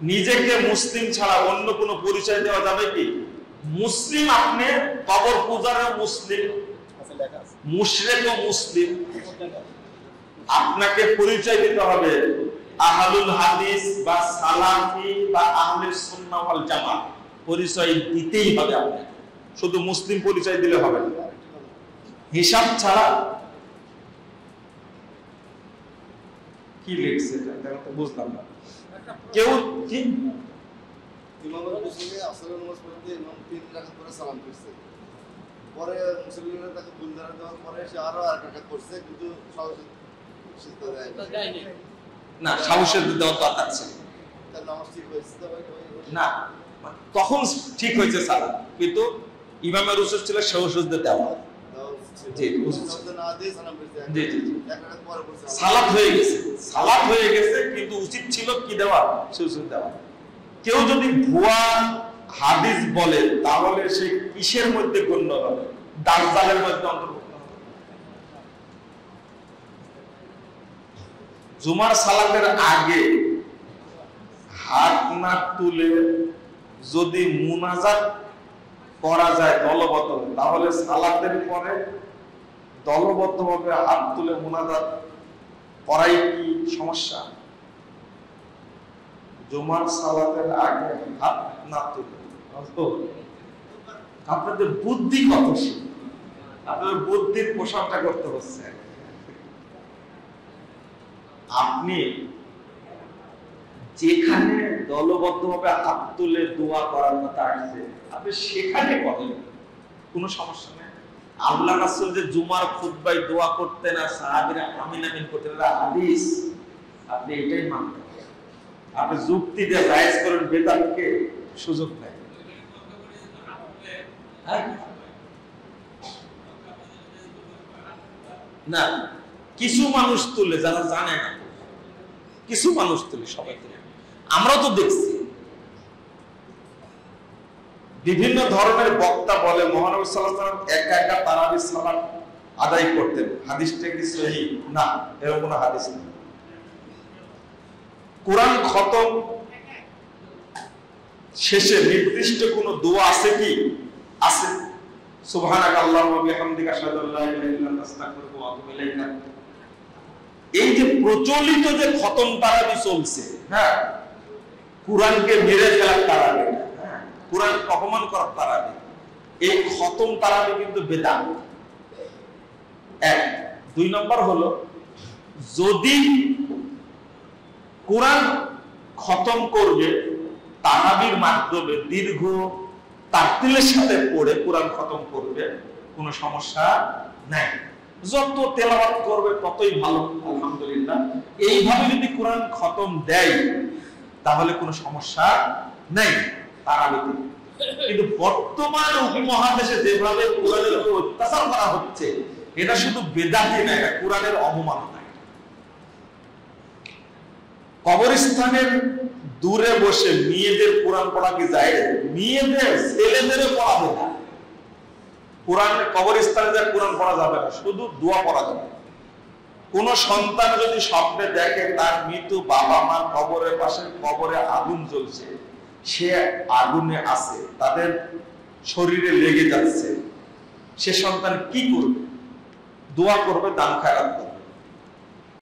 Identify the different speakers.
Speaker 1: নিজেকে মুসলিম ছাড়া অন্য কোনো পরিচয় দেওয়া যাবে কি? মুসলিম আপনি, কবর পূজারও মুসলিম, মুশরিকও মুসলিম। আপনাকে পরিচয় দিতে হবে আহলুল হাদিস বা সালাফি বা আহলে সুন্নাহ ওয়াল জামাত, পরিচয় দিতেই হবে আপনাকে। শুধু মুসলিম পরিচয় দিলে হবে না, হিসাব ছাড়া। কি লিখছে এটা বুঝলাম না। কেউ কি
Speaker 2: ইমামের পিছনে আসরের নামাজ পড়তে ইমাম 3 রাকাত করে সালাম করছে, পরে মুসল্লিরা তাকে ভুল ধারা দেওয়ার পরে সে আরো আর রাকাত করছে, কিন্তু সিজদা দেয়নি
Speaker 1: না, সাহসের দেওয়া দরকার ছিল।
Speaker 2: তার নামাজ ঠিক হয়েছে
Speaker 1: না, তখন ঠিক হয়েছে সালাম, কিন্তু ইমামের উচিত ছিল সাহসে দেওয়া। জি জি জি, সালাত হয়ে গেছে, সালাত হয়ে গেছে, কিন্তু উচিত ছিল কি দেওয়া? সাহসে দেওয়া। কেউ যদি ভুয়া হাদিস বলে তাহলে সে কিসের মধ্যে গণ্য হবে? দাজ্জালের মধ্যে অন্তর্ভুক্ত হবে। জুমার সালাতের আগে হাত না তুলে যদি মুনাজাত করা যায় দলবদ্ধ, তাহলে সালাতের পরে দলবদ্ধভাবে হাত তুলে মুনাজাত করাই কি সমস্যা? জুমার সালাতের আগে হাত না তুলে, আপনাদের বুদ্ধি কত, আপনাদের বুদ্ধির প্রশংসা করতে হচ্ছে। আপনি যেখানে দলবদ্ধভাবে হাত তুলে দোয়া করার কথা আসছে আপনি সেখানে করেন, কোনো সমস্যা নেই। আল্লাহ রাসূল যে জুমার খুতবায় দোয়া করতেন আর সাহাবীরা আমিন আমিন করতেন, এটা হাদিস, আপনি এটাই মানতেন। আপনি যুক্তি দিয়ে জায়েজ করেন, বেদাতকে সুযোগ নেই। না, কিছু মানুষ তুলে, যারা জানে না, কিছু মানুষ তুলে, সবাই তুলে। আমরাও তো দেখছি বিভিন্ন ধরনের বক্তা বলে মহানবী সাল্লাল্লাহু আলাইহি ওয়াসাল্লাম একা একা তারাবির সালাত আদায় করতেন। হাদিসটা কি সহিহ? না, এরকম কোনো হাদিস নেই। কোরআন খতম শেষে নির্দিষ্ট কোন দোয়া আছে কি? আছে। সুবহানাকা আল্লাহুম্মা ওয়া বিহামদিকা আশহাদু আল্লা ইলাহা ইল্লা আনতা আস্তাগফিরুকা ওয়া আতুবু ইলাইক। এই যে প্রচলিত যে খতম তারাবি চলছে, হ্যাঁ, কোরআনকে মেরে ফেলার তারাবি, হ্যাঁ, কোরআন অপমান করার তারাবি, এই খতম তারাবি কিন্তু বেদাত। এক। 2 নম্বর হলো, যদি কোরআন খতম করবে তারাবির মাধ্যমে দীর্ঘ তারতিলের সাথে পড়ে কোরআন খতম করবে, কোনো সমস্যা নাই। যত তেলাওয়াত করবে ততই ভালো, আলহামদুলিল্লাহ। এইভাবে যদি কোরআন খতম দেয় তাহলে কোনো সমস্যা নাই তারাবিতে। কিন্তু বর্তমান উপমহাদেশে যেভাবে কোরআনের উপর অত্যাচার করা হচ্ছে, এটা শুধু বেদাতই না, এটা কোরআনের অবমাননা। কবরস্থানের দূরে বসে মেয়েদের কোরআন পড়া কি যায়? মেয়েদের, ছেলেদেরও পড়াবে না। কোরআন কবরস্থানে যা কোরআন পড়া যাবে না, শুধু দোয়া পড়া যাবে। কোন সন্তান যদি স্বপ্নে দেখে তার মৃত বাবা মা কবরের পাশে, কবরে আগুন জ্বলছে, সে আগুনে আছে, তাদের শরীরে লেগে যাচ্ছে, সে সন্তান কি করবে? দোয়া করবে, দান খায়রাত করবে।